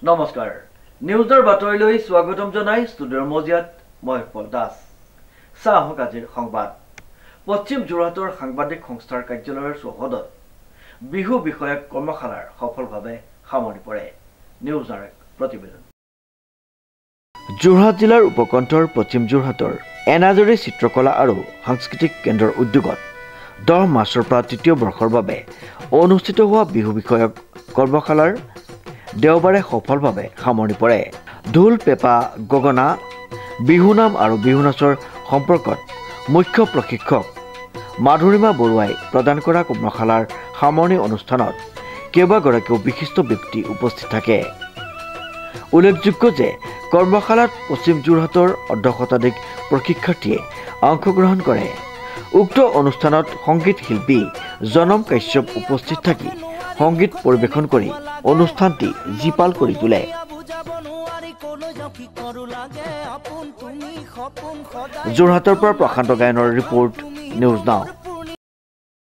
নমস্কাৰ নিউজৰ বাতৰিলৈ স্বাগতম জনাই ষ্টুডিঅ'ৰ মজিয়াত মই পল দাস চাহক আজিৰ সংবাদ পশ্চিম যোৰহাটৰ সাংবাদিক সংস্থাৰ কাৰ্যালয়ৰ চৌহদত বিহু বিষয়ক কৰ্মশালাৰ সফলভাৱে সামৰি পৰে নিউজৰ এক প্ৰতিবেদন যোৰহাট জিলাৰ উপকণ্ঠৰ পশ্চিম যোৰহাটৰ এনাজৰী চিত্ৰকলা আৰু সাংস্কৃতিক কেন্দ্ৰৰ উদ্যোগত 10 মাৰ্চৰ পৰা তৃতীয় বৰ্ষৰ বাবে অনুষ্ঠিত হোৱা বিহু বিষয়ক কৰ্মশালাৰ দেওবাৰে সফলভাৱে সামৰি পৰে ঢোল পেপা গগনা বিহুনাম আৰু বিহুনাচৰ সম্পৰ্কত মুখ্য প্ৰশিক্ষক মাধুৰীমা বৰুৱাই প্ৰদান কৰা কৰ্মশালাৰ সামৰণি অনুষ্ঠানত কেইবাগৰাকীও বিশিষ্ট ব্যক্তি উপস্থিত থাকে উল্লেখযোগ্য যে কৰ্মশালাত পশ্চিম যোৰহাটৰ 10 শতাধিক প্ৰশিক্ষাৰ্থীয়ে অংশগ্ৰহণ কৰে উক্ত অনুষ্ঠানত সংগীত শিল্পী জনম কাশ্যপ উপস্থিত থাকি সংগীত পৰিবেশন কৰি অনুষ্ঠানটি জিপাল কৰি তোলে যোৰহাটৰ পৰা প্ৰশান্ত গায়নৰ ৰিপৰ্ট নিউজ নাও